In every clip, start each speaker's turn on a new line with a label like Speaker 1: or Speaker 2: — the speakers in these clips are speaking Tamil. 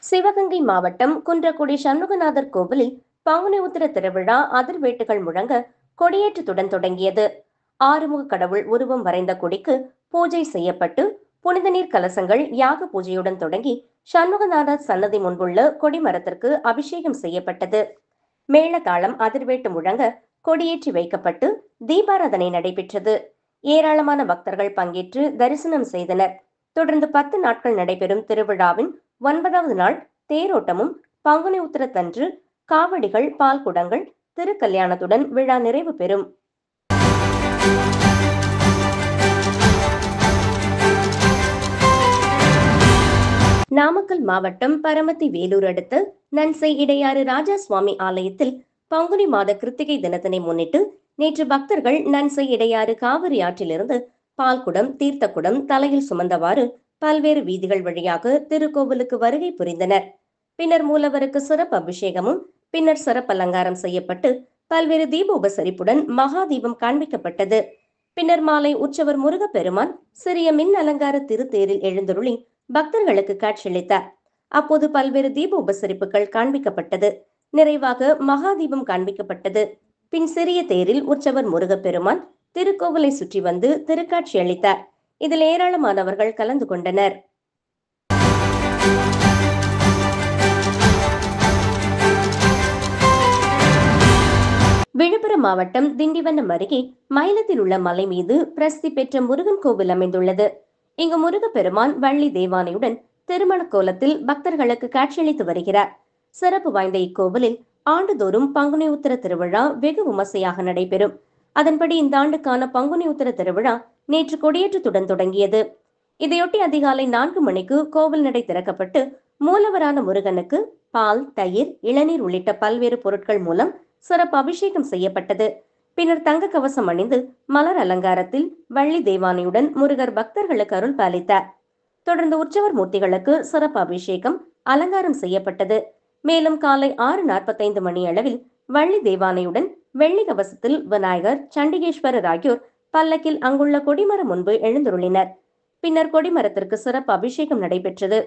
Speaker 1: சிவகங்கை மாவட்டம் குன்றக்குடி சண்முகநாதர் கோவிலில் பங்குனி உத்திர திருவிழா அதிர்வேட்டுகள் முழங்க கொடியேற்றத்துடன் தொடங்கியது. ஆறுமுக கடவுள் உருவம் வரைந்த கொடிக்கு பூஜை செய்யப்பட்டு புனித நீர் கலசங்கள் யாக பூஜையுடன் தொடங்கி சண்முகநாதர் சன்னதி முன்புள்ள கொடிமரத்திற்கு அபிஷேகம் செய்யப்பட்டது. மேளதாளம் அதிர்வேட்டு முழங்க கொடியேற்றி வைக்கப்பட்டு தீபாராதனை நடைபெற்றது. ஏராளமான பக்தர்கள் பங்கேற்று தரிசனம் செய்தனர். தொடர்ந்து 10 நாட்கள் நடைபெறும் திருவிழாவின் 9வது நாள் தேரோட்டமும் பங்குனி உத்திரத்தன்று காவடிகள், பால் குடங்கள், திருக்கல்யாணத்துடன் விழா நிறைவு பெறும். நாமக்கல் மாவட்டம் பரமத்தி வேலூர் அடுத்த நன்சை இடையாறு ராஜா சுவாமி ஆலயத்தில் பங்குனி மாத கிருத்திகை தினத்தினை முன்னிட்டு நேற்று பக்தர்கள் நன்சை இடையாறு காவிரி ஆற்றிலிருந்து பால்குடம், தீர்த்தக்குடம் தலையில் சுமந்தவாறு பல்வேறு வீதிகள் வழியாக திருக்கோவிலுக்கு வருகை புரிந்தனர். பின்னர் மூலவருக்கு சிறப்பு அபிஷேகமும் பின்னர் சிறப்பு அலங்காரம் செய்யப்பட்டு பல்வேறு தீபோபசரிப்புடன் மகா தீபம் காண்பிக்கப்பட்டது. பின்னர் மாலை உற்சவர் முருகப்பெருமான் சிறிய மின் அலங்கார திருத்தேரில் எழுந்தருளி பக்தர்களுக்கு காட்சியளித்தார். அப்போது பல்வேறு தீப உபசரிப்புகள் காண்பிக்கப்பட்டது. நிறைவாக மகா தீபம் காண்பிக்கப்பட்டது. பின் சிறிய தேரில் உற்சவர் முருகப்பெருமான் திருக்கோவிலை சுற்றி வந்து திருக்காட்சி அளித்தார். இதில் ஏராளமானவர்கள் கலந்து கொண்டனர். விழுப்புரம் மாவட்டம் திண்டிவனம் அருகே மயிலத்தில் உள்ள மலை மீது பிரசித்தி பெற்ற முருகன் கோவில் அமைந்துள்ளது. இங்கு முருகப்பெருமான் வள்ளி தேவானையுடன் திருமண கோலத்தில் பக்தர்களுக்கு காட்சியளித்து வருகிறார். சிறப்பு வாய்ந்த இக்கோவிலில் ஆண்டுதோறும் பங்குனி உத்திர திருவிழா வெகு விமர்சையாக நடைபெறும். அதன்படி இந்த ஆண்டுக்கான பங்குனி உத்திர திருவிழா நேற்று கொடியேற்றத்துடன் தொடங்கியது. இதையொட்டி அதிகாலை 4 மணிக்கு கோவில் நடை திறக்கப்பட்டு மூலவரான முருகனுக்கு பால், தயிர், இளநீர் உள்ளிட்ட பல்வேறு பொருட்கள் மூலம் சிறப்பு அபிஷேகம் செய்யப்பட்டது. பின்னர் தங்க கவசம் அணிந்து மலர் அலங்காரத்தில் வள்ளி தேவானையுடன் முருகர் பக்தர்களுக்கு அருள் பாலித்தார். தொடர்ந்து உற்சவர் மூர்த்திகளுக்கு சிறப்பு அபிஷேகம், அலங்காரம் செய்யப்பட்டது. மேலும் காலை 6:45 மணி அளவில் வள்ளி தேவானையுடன் வெள்ளி கவசத்தில் விநாயகர், சண்டிகேஸ்வரர் ஆகியோர் பல்லக்கில் அங்குள்ள கொடிமரம் முன்பு எழுந்தருளினர். பின்னர் கொடிமரத்திற்கு சிறப்பு அபிஷேகம் நடைபெற்றது.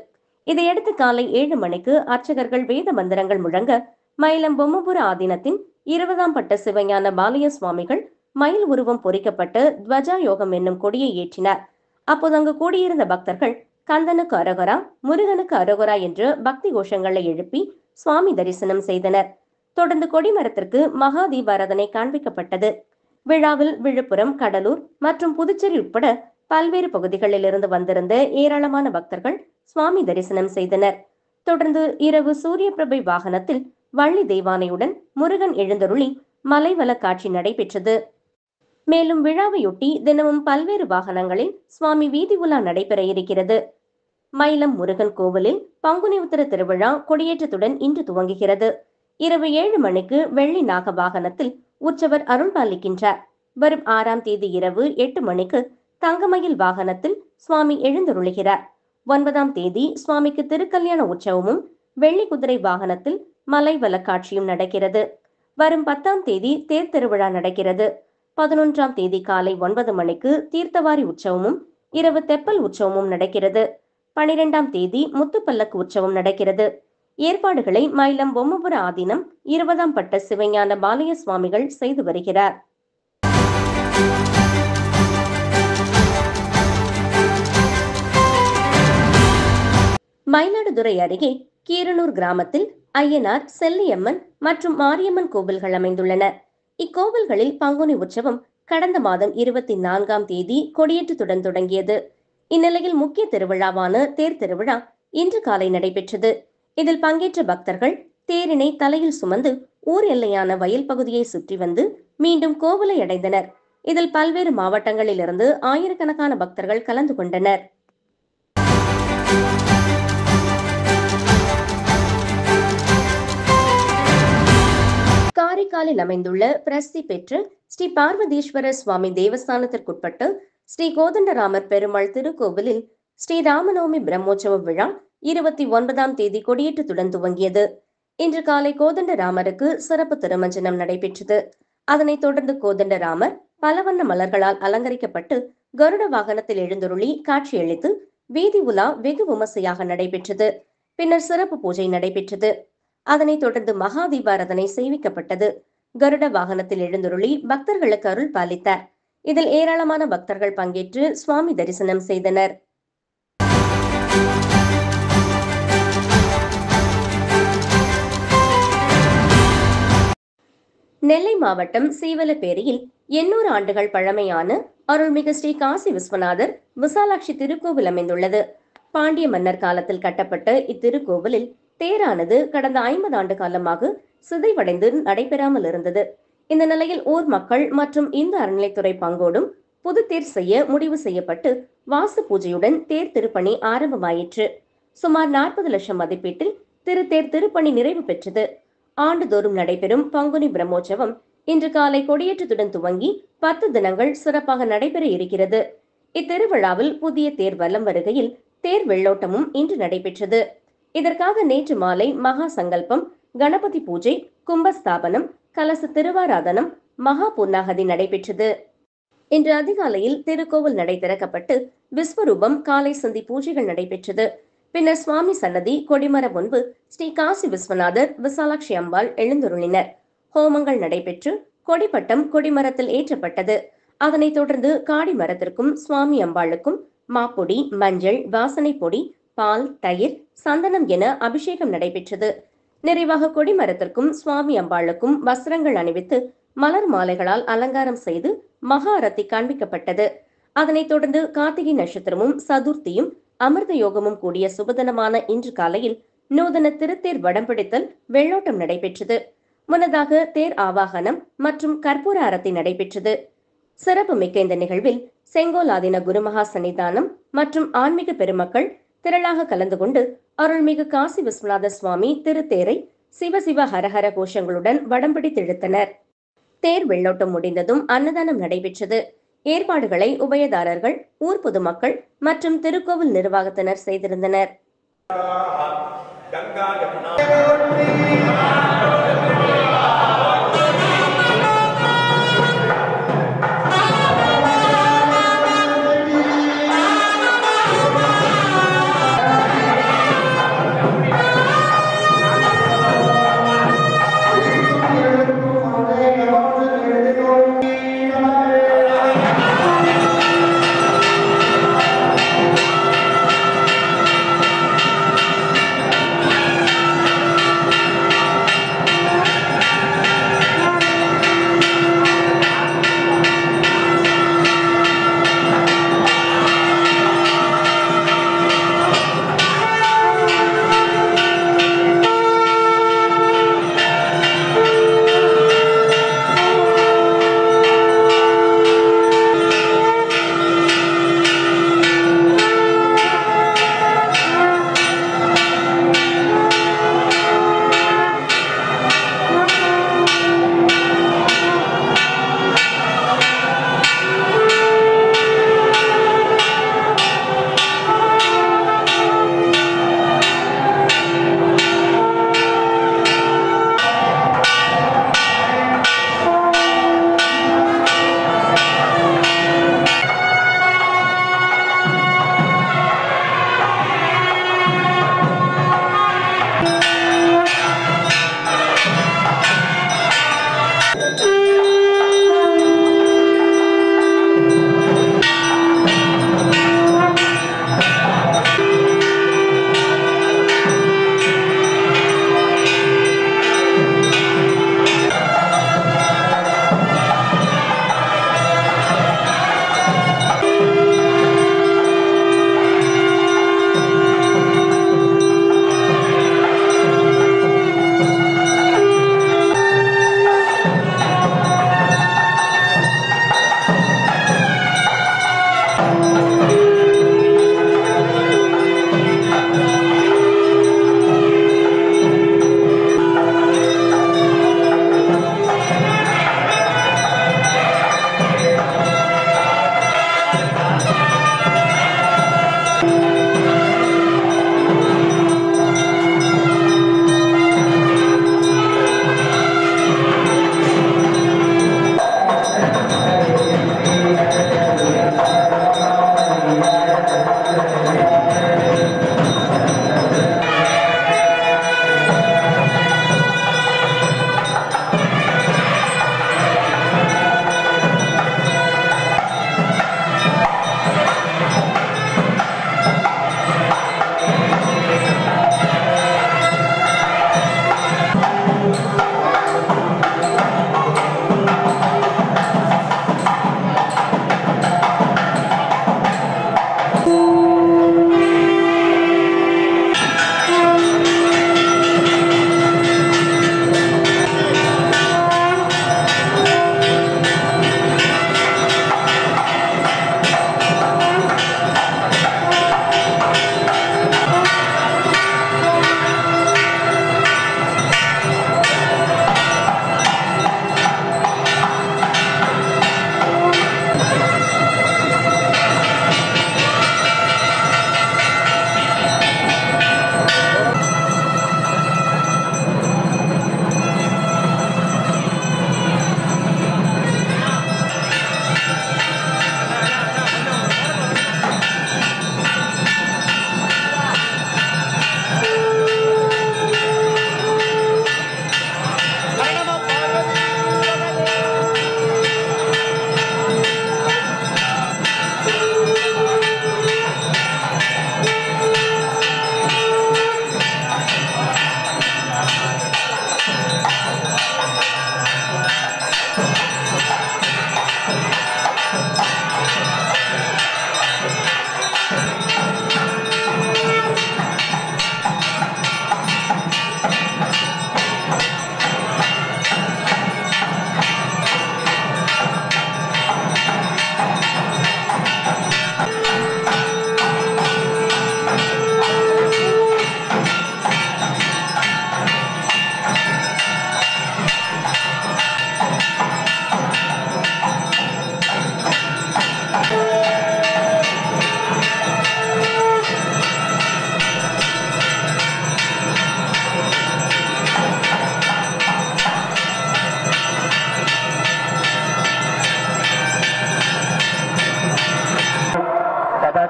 Speaker 1: இதையடுத்து காலை 7 மணிக்கு அர்ச்சகர்கள் வேத மந்திரங்கள் முழங்க மயிலம் பொம்மபுர ஆதீனத்தின் 20ஆம் பட்ட சிவஞான பாலய சுவாமிகள் மயில் உருவம் பொறிக்கப்பட்ட துவஜா யோகம் என்னும் கொடியை ஏற்றினார். அப்போது அங்கு கூடியிருந்த பக்தர்கள் கந்தனுக்கு அரோகரா, முருகனுக்கு அரோகரா என்று பக்தி கோஷங்களை எழுப்பி சுவாமி தரிசனம் செய்தனர். தொடர்ந்து கொடிமரத்திற்கு மகா தீபாராதனை காண்பிக்கப்பட்டது. விழாவில் விழுப்புரம், கடலூர் மற்றும் புதுச்சேரி உட்பட பல்வேறு பகுதிகளில் இருந்து வந்திருந்த ஏராளமான பக்தர்கள் சுவாமி தரிசனம் செய்தனர். தொடர்ந்து இரவு சூரிய பிரபை வாகனத்தில் வள்ளி தெய்வானையுடன் முருகன் எழுந்தருளி மலைவல காட்சி நடைபெற்றது. மேலும் விழாவையொட்டி தினமும் பல்வேறு வாகனங்களில் சுவாமி வீதி உலா நடைபெற இருக்கிறது. மயிலம் முருகன் கோவிலில் பங்குனி உத்திர திருவிழா கொடியேற்றத்துடன் இன்று துவங்குகிறது. இரவு 7 மணிக்கு வெள்ளி நாக வாகனத்தில் உற்சவர் அருள் பாலிக்கின்றார். வரும் 6ஆம் தேதி இரவு 8 மணிக்கு தங்கமயில் வாகனத்தில் சுவாமி எழுந்தருளுகிறார். 9ஆம் தேதி சுவாமிக்கு திருக்கல்யாண உற்சவமும் வெள்ளி குதிரை வாகனத்தில் மலை வல காட்சியும் நடக்கிறது. வரும் 10ஆம் தேதி தேர் திருவிழா நடக்கிறது. 11ஆம் தேதி காலை 9 மணிக்கு தீர்த்தவாரி உற்சவமும் இரவு தெப்பல் உற்சவமும் நடக்கிறது. 12ஆம் தேதி முத்துப்பல்லக்கு உற்சவம் நடக்கிறது. ஏற்பாடுகளை மயிலம் பொம்மபுர ஆதீனம் 20ஆம் பட்ட சிவஞான பாலய சுவாமிகள் செய்து வருகிறார். மயிலாடுதுறை அருகே கீரனூர் கிராமத்தில் ஐயனார், செல்லியம்மன் மற்றும் மாரியம்மன் கோவில்கள் அமைந்துள்ளன. இக்கோவில்களில் பங்குனி உற்சவம் கடந்த மாதம் 24ஆம் தேதி கொடியேற்றத்துடன் தொடங்கியது. இந்நிலையில் முக்கிய திருவிழாவான தேர் திருவிழா இன்று காலை நடைபெற்றது. இதில் பங்கேற்ற பக்தர்கள் தேரினை தலையில் சுமந்து ஊர் எல்லையான வயல் பகுதியை சுற்றி வந்து மீண்டும் கோவிலை அடைந்தனர். இதில் பல்வேறு மாவட்டங்களில் இருந்து ஆயிரக்கணக்கான பக்தர்கள் கலந்து கொண்டனர். காரைக்காலில் அமைந்துள்ள பிரசித்தி பெற்ற ஸ்ரீ பார்வதீஸ்வரர் சுவாமி தேவஸ்தானத்திற்குட்பட்ட ஸ்ரீ கோதண்டராமர் பெருமாள் திருக்கோவிலில் ஸ்ரீ ராமநவமி பிரம்மோற்சவ விழா 29ஆம் தேதி கொடியேற்றத்துடன் துவங்கியது. இன்று காலை கோதண்டராமருக்கு சிறப்பு திருமஞ்சனம் நடைபெற்றது. அதனைத் தொடர்ந்து கோதண்டராமர் பல வண்ண மலர்களால் அலங்கரிக்கப்பட்டு கருட வாகனத்தில் எழுந்தருளி காட்சியளித்து வீதி உலா வெகு விமர்சையாக நடைபெற்றது. பின்னர் சிறப்பு பூஜை நடைபெற்றது. அதனைத் தொடர்ந்து மகா தீபாராதனை செய்விக்கப்பட்டது. கருட வாகனத்தில் எழுந்தருளி பக்தர்களுக்கு அருள் பாலித்தார். இதில் ஏராளமான பக்தர்கள் பங்கேற்று சுவாமி தரிசனம் செய்தனர். நெல்லை மாவட்டம் சீவலப்பேரியில் 800 ஆண்டுகள் பழமையான அருள்மிகு ஸ்ரீ காசி விஸ்வநாதர் விசாலாட்சி திருக்கோவில் அமைந்துள்ளது. பாண்டிய மன்னர் காலத்தில் கட்டப்பட்ட இத்திருக்கோவிலில் தேரானது கடந்த 50 ஆண்டு காலமாக சிதைவடைந்து நடைபெறாமல் இருந்தது. இந்த நிலையில் ஊர் மக்கள் மற்றும் இந்து அறநிலைத்துறை பங்கோடும் புது தேர் செய்ய முடிவு செய்யப்பட்டு வாசு பூஜையுடன் தேர் திருப்பணி ஆரம்பமாயிற்று. சுமார் 40 லட்சம் மதிப்பீட்டில் திருத்தேர் திருப்பணி நிறைவு பெற்றது. ஆண்டுதோறும் நடைபெறும் பங்குனி பிரம்மோற்சவம் இன்று காலை கொடியேற்றத்துடன் துவங்கி 10 தினங்கள் சிறப்பாக நடைபெற இருக்கிறது. இத்திருவிழாவில் புதிய தேர் வலம் வருகையில் தேர் வெள்ளோட்டமும் இன்று நடைபெற்றது. இதற்காக நேற்று மாலை மகா சங்கல்பம், கணபதி பூஜை, கும்பஸ்தாபனம், கலச திருவாராதனம், மகா பூர்ணாகதி நடைபெற்றது. இன்று அதிகாலையில் திருக்கோவில் நடை திறக்கப்பட்டு விஸ்வரூபம் காலை சந்தி பூஜைகள் நடைபெற்றது. பின்னர் சுவாமி சன்னதி கொடிமர முன்பு ஸ்ரீ காசி விஸ்வநாதர் விசாலாட்சி அம்பாள் எழுந்தருளினர். ஹோமங்கள் நடைபெற்று கொடிப்பட்டம் கொடிமரத்தில் ஏற்றப்பட்டது. அதனைத் தொடர்ந்து காடி மரத்திற்கும் சுவாமி அம்பாளுக்கும் மாப்பொடி, மஞ்சள், வாசனை பொடி, பால், தயிர், சந்தனம் என அபிஷேகம் நடைபெற்றது. நிறைவாக கொடிமரத்திற்கும் சுவாமி அம்பாளுக்கும் வஸ்திரங்கள் அணிவித்து மலர் மாலைகளால் அலங்காரம் செய்து மகா அரத்தி காண்பிக்கப்பட்டது. அதனைத் தொடர்ந்து கார்த்திகை நட்சத்திரமும் சதுர்த்தியும் அமிர்த யோகமும் கூடிய சுபதனமான இன்று காலையில் நூதன திருத்தேர் வடம்பிடித்தல் வெள்ளோட்டம் நடைபெற்றது. முன்னதாக தேர் ஆவாகனம் மற்றும் கற்பூர அரத்தி நடைபெற்றது. சிறப்பு மிக்க இந்த நிகழ்வில் செங்கோலாதீன குருமகா சன்னிதானம் மற்றும் ஆன்மீக பெருமக்கள் திரளாக கலந்து கொண்டு அருள்மிகு காசி விஸ்வநாத சுவாமி திருத்தேரை சிவசிவ ஹரஹர கோஷங்களுடன் வடம்பிடித்தெழுத்தனர். தேர் வெள்ளோட்டம் முடிந்ததும் அன்னதானம் நடைபெற்றது. ஏற்பாடுகளை உபயதாரர்கள், ஊர் பொதுமக்கள் மற்றும் திருக்கோவில் நிர்வாகத்தினர் செய்திருந்தனர்.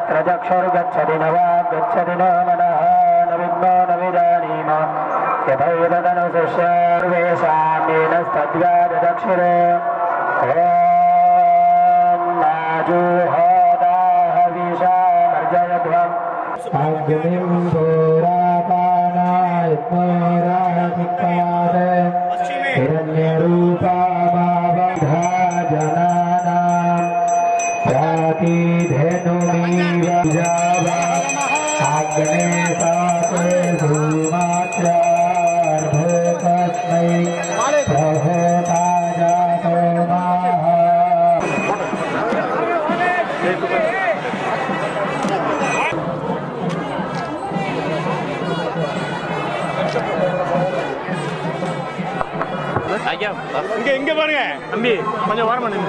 Speaker 2: त्रचक्षुर्गच्छति न वा गच्छति नो मनः न विद्मो न विजानीम यथैतदनुशिष्य सर्वेषां येनस्तद्व्याजदक्षिरे ॐ नाजुहोदाः विषामर्जयध्वम् अग्निं पुरापानाय पुराधिकाद हिरण्यरूपा भावधा जनानां प्रातिधेनुमीव जावा अग्ने साते धूमाचार्भूतस्मै प्रहोता जातो माः
Speaker 3: இங்க பாருங்க தம்பி கொஞ்சம் ஓரமா நின்னு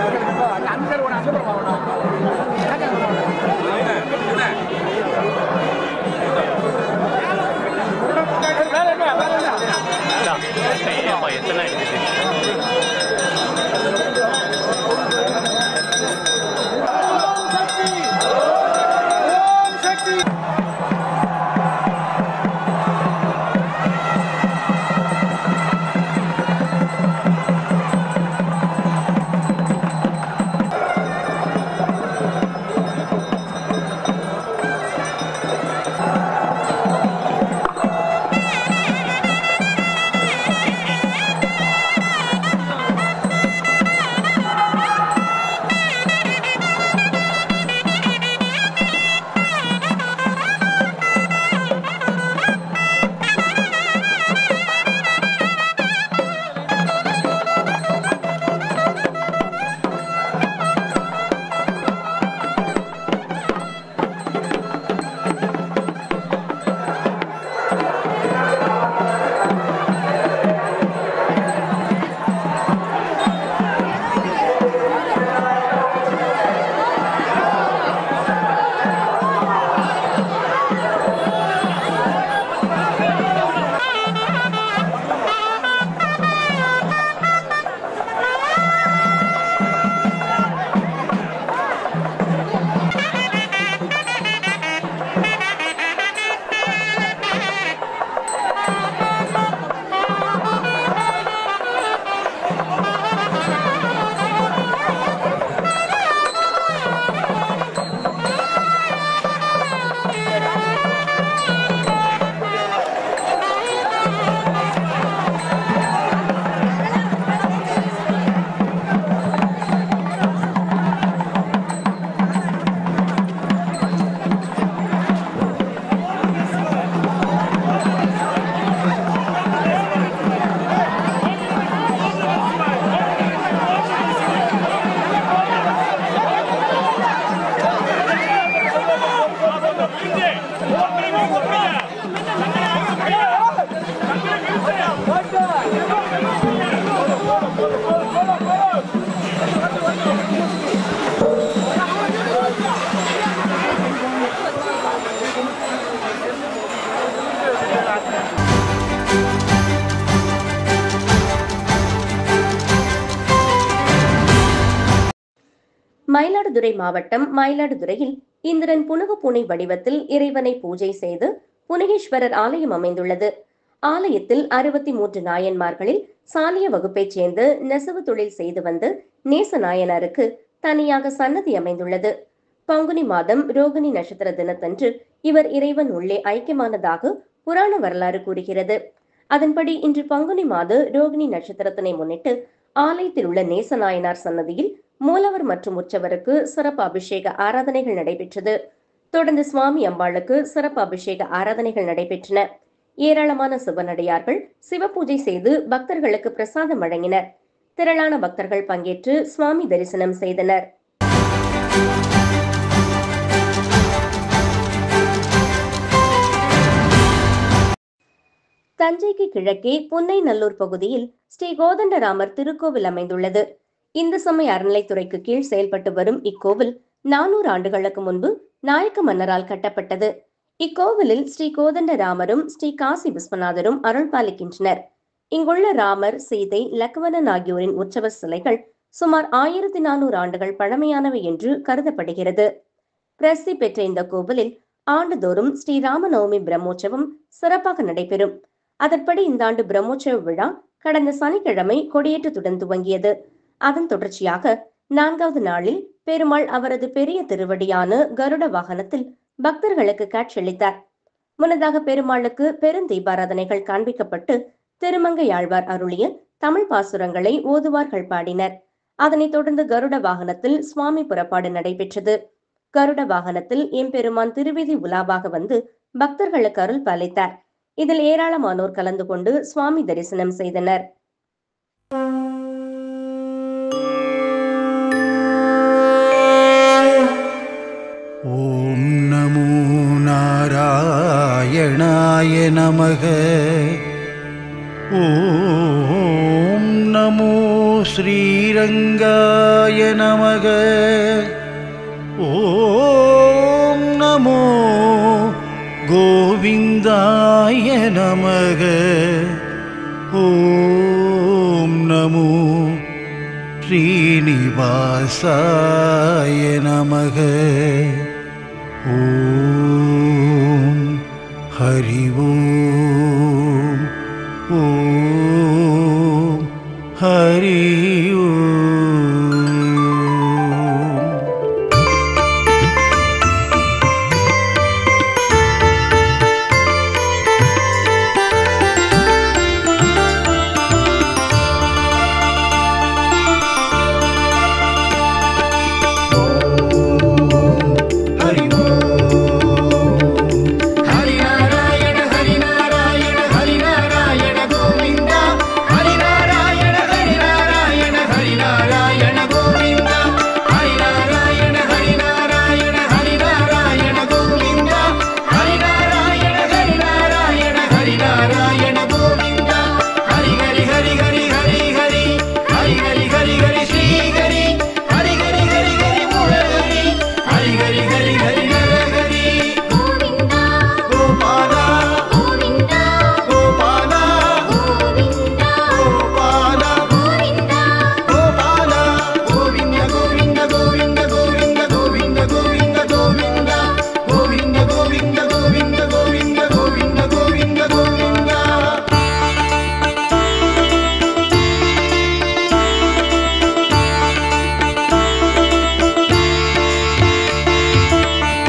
Speaker 1: மயிலாடுதுறை மாவட்டம் மயிலாடுதுறையில் இந்திரன் புனுகு பூனை வடிவத்தில் இறைவனை பூஜை செய்து புனகேஸ்வரர் ஆலயம் அமைந்துள்ளது. ஆலயத்தில் 63 நாயன்மார்களில் சாலிய வகுப்பைச் சேர்ந்து நெசவு தொழில் செய்து வந்து நேச நாயனாருக்கு தனியாக சன்னதி அமைந்துள்ளது. பங்குனி மாதம் ரோகிணி நட்சத்திர தினத்தன்று இவர் இறைவன் உள்ளே ஐக்கியமானதாக புராண வரலாறு கூறுகிறது. அதன்படி இன்று பங்குனி மாத ரோகிணி நட்சத்திரத்தினை முன்னிட்டு ஆலயத்தில் உள்ள நேசநாயனார் சன்னதியில் மூலவர் மற்றும் உற்சவருக்கு சிறப்பு அபிஷேக ஆராதனைகள் நடைபெற்றது. தொடர்ந்து சுவாமி அம்பாளுக்கு சிறப்பு அபிஷேக ஆராதனைகள் நடைபெற்றன. ஏராளமான சிவனடியார்கள் சிவபூஜை செய்து பக்தர்களுக்கு பிரசாதம் வழங்கினர். திரளான பக்தர்கள் பங்கேற்று சுவாமி தரிசனம் செய்தனர். தஞ்சைக்கு கிழக்கே புன்னைநல்லூர் பகுதியில் ஸ்ரீ கோதண்டராமர் திருக்கோவில் அமைந்துள்ளது. இந்து சமய அறநிலைத்துறைக்கு கீழ் செயல்பட்டு வரும் இக்கோவில் 400 ஆண்டுகளுக்கு முன்பு நாயக்க மன்னரால் கட்டப்பட்டது. இக்கோவிலில் ஸ்ரீ கோதண்டராமரும் ஸ்ரீ காசி விஸ்வநாதரும் அருள் பாலிக்கின்றனர். இங்குள்ள ராமர், சீதை, லக்வணன் ஆகியோரின் உற்சவ சிலைகள் சுமார் 1400 ஆண்டுகள் பழமையானவை என்று கருதப்படுகிறது. பிரசித்தி பெற்ற இந்த கோவிலில் ஆண்டுதோறும் ஸ்ரீராமநவமி பிரம்மோற்சவம் சிறப்பாக நடைபெறும். அதன்படி இந்த ஆண்டு பிரம்மோற்சவ விழா கடந்த சனிக்கிழமை கொடியேற்றத்துடன் துவங்கியது. அதன் தொடர்ச்சியாக 4வது நாளில் பெருமாள் அவரது பெரிய திருவடியான கருட வாகனத்தில் பக்தர்களுக்கு காட்சியளித்தார். முன்னதாக பெருமாளுக்கு பெருந்தீபாராதனைகள் காண்பிக்கப்பட்டு திருமங்கையாழ்வார் அருளிய தமிழ் பாசுரங்களை ஓதுவார்கள் பாடினர். அதனைத் தொடர்ந்து கருட வாகனத்தில் சுவாமி புறப்பாடு நடைபெற்றது. கருட வாகனத்தில் எம்பெருமான் திருவீதி உலாவாக வந்து பக்தர்களுக்கு அருள் பாலித்தார். இதில் ஏராளமானோர் கலந்து கொண்டு சுவாமி தரிசனம் செய்தனர்.
Speaker 4: ஓம் நமோ நாராயணாய நமக. ஓம் நமோ ஸ்ரீரங்காய நமக. ஓம் நமோ கோவிந்தாய நமக. ஓம் நமோ ஸ்ரீனிவாசாய நமக. ஓம் ஹரி ஓம். ஓம் ஹரி ஓம்.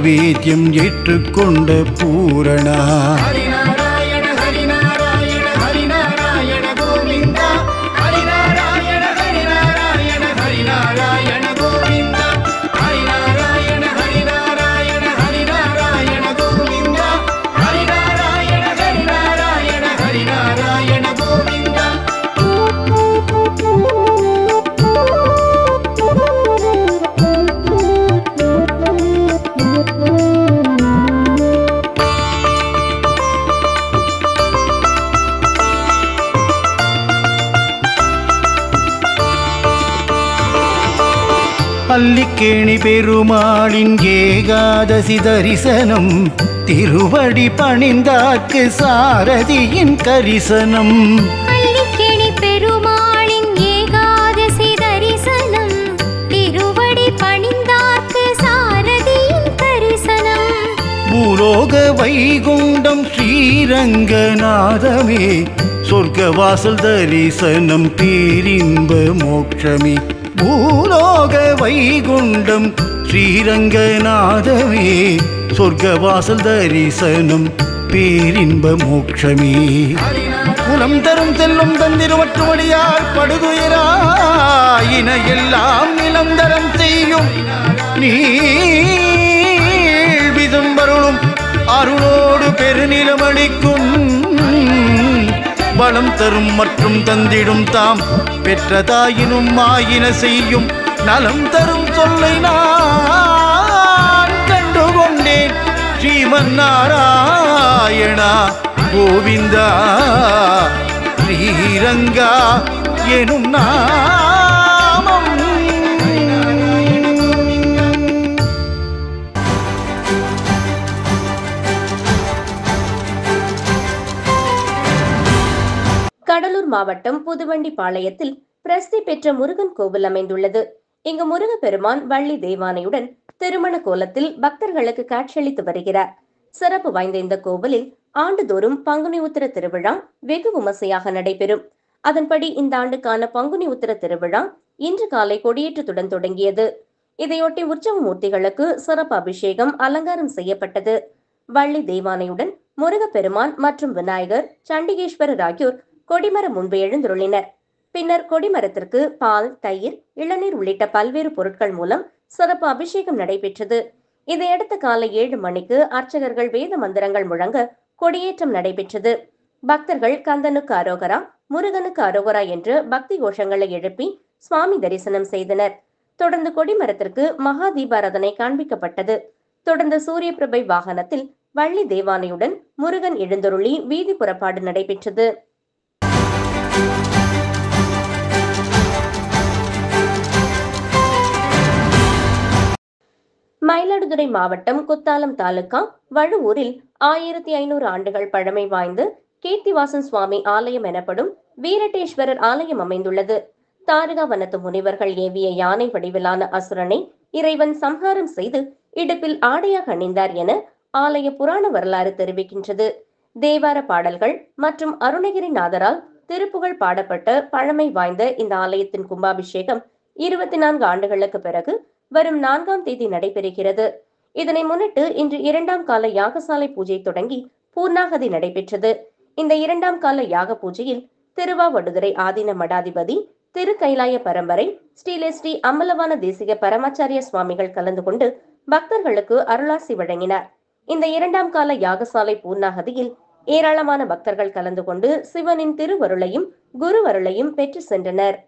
Speaker 4: வேத்யம் ஏற்றுக்கொண்ட பூரணா
Speaker 5: ஹரிநாராயண ஹரிநாராயண ஹரிநாராயண கோவிந்தா. ஹரிநாராயண ஹரிநாராயண ஹரிநாராயண கோவிந்தா. ஹரிநாராயண ஹரிநாராயண ஹரிநாராயண கோவிந்தா. ஹரிநாராயண ஹரிநாராயண ஹரிநாராயண கோவிந்தா.
Speaker 4: அல்லிக்கேணி பெருமாளின் ஏகாதசி தரிசனம். திருவடி பணிந்தார்க்கு சாரதியின் கரிசனம்.
Speaker 6: அல்லிக்கேணி பெருமாளின் ஏகாதசி தரிசனம். திருவடி பணிந்தார்க்கு சாரதியின் கரிசனம்.
Speaker 4: பூலோக வைகுண்டம் ஸ்ரீரங்கநாதமே. சொர்க்கவாசல் தரிசனம் பேரின்ப மோட்சமே. பூலோக வைகுண்டம் ஸ்ரீரங்கநாதமே. சொர்க்கவாசல் தரிசனம் பேரின்ப மோட்சமே. குலம் தரும் செல்லும் தந்திருவற்றுவடியார் படுதுயராயின எல்லாம் நிலந்தரம் செய்யும் நீழ்விதும்பருளும் அருளோடு பெருநிலமளிக்கும். பலம் தரும் மற்றும் தந்திடும் தாம் பெற்றதாயினும் ஆயின செய்யும் நலம் தரும் சொல்லை நான் கண்டுகொண்டேன். ஸ்ரீமன் நாராயணா கோவிந்தா ஸ்ரீரங்கா எனும் நாமம்.
Speaker 1: கடலூர் மாவட்டம் புதுவண்டிபாளையத்தில் பிரசித்தி பெற்ற முருகன் கோவில் அமைந்துள்ளது. இங்கு முருகப்பெருமான் வள்ளி தேவானையுடன் திருமண கோலத்தில் பக்தர்களுக்கு காட்சியளித்து வருகிறார். சிறப்பு வாய்ந்த இந்த கோவிலில் ஆண்டுதோறும் பங்குனி உத்திர திருவிழா வெகு விமர்சையாக நடைபெறும். அதன்படி இந்த ஆண்டுக்கான பங்குனி உத்திர திருவிழா இன்று காலை கொடியேற்றத்துடன் தொடங்கியது. இதையொட்டி உற்சவ மூர்த்திகளுக்கு சிறப்பு அபிஷேகம், அலங்காரம் செய்யப்பட்டது. வள்ளி தேவானையுடன் முருகப்பெருமான் மற்றும் விநாயகர், சண்டிகேஸ்வரர் ஆகியோர் கொடிமரம் முன்பு எழுந்துருளினர். பின்னர் கொடிமரத்திற்கு பால், தயிர், இளநீர் உள்ளிட்ட பல்வேறு பொருட்கள் மூலம் சிறப்பு அபிஷேகம் நடைபெற்றது. இதையடுத்து காலை 7 மணிக்கு அர்ச்சகர்கள் வேத மந்திரங்கள் முழங்க கொடியேற்றம் நடைபெற்றது. பக்தர்கள் கந்தனுக்கு அரோகரா, முருகனுக்கு அரோகரா என்று பக்தி கோஷங்களை எழுப்பி சுவாமி தரிசனம் செய்தனர். தொடர்ந்து கொடிமரத்திற்கு மகா தீபாராதனை காண்பிக்கப்பட்டது. தொடர்ந்து சூரிய பிரபை வாகனத்தில் வள்ளி தேவானையுடன் முருகன் எழுந்தருளி வீதி புறப்பாடு நடைபெற்றது. மயிலாடுதுறை மாவட்டம் குத்தாலம் தாலுகா வழுவூரில் 1500 ஆண்டுகள் பழமை வாய்ந்த கீர்த்திவாசன் சுவாமி ஆலயம் எனப்படும் வீரட்டேஸ்வரர் ஆலயம் அமைந்துள்ளது. தாரகா வனத்து முனிவர்கள் ஏவிய யானை வடிவிலான அசுரனை இறைவன் சம்ஹாரம் செய்து இடுப்பில் ஆடையாக அணிந்தார் என ஆலய புராண வரலாறு தெரிவிக்கின்றது. தேவார பாடல்கள் மற்றும் அருணகிரிநாதரால் திருப்புகழ் பாடப்பட்ட பழமை வாய்ந்த இந்த ஆலயத்தின் கும்பாபிஷேகம் 24 ஆண்டுகளுக்கு பிறகு வரும் 4ஆம் தேதி நடைபெறுகிறது. இதனை முன்னிட்டு இன்று 2ஆம் கால யாகசாலை பூஜை தொடங்கி பூர்ணாகதி நடைபெற்றது. இந்த 2ஆம் கால யாக பூஜையில் திருவாவடுதுறை ஆதீன மடாதிபதி, திரு கைலாய பரம்பரை ஸ்ரீ அம்பலவான தேசிக பரமாச்சாரிய சுவாமிகள் கலந்து கொண்டு பக்தர்களுக்கு அருளாசி வழங்கினார். இந்த 2ஆம் கால யாகசாலை பூர்ணாகதியில் ஏராளமான பக்தர்கள் கலந்து கொண்டு சிவனின் திருவருளையும் குருவருளையும் பெற்று சென்றனர்.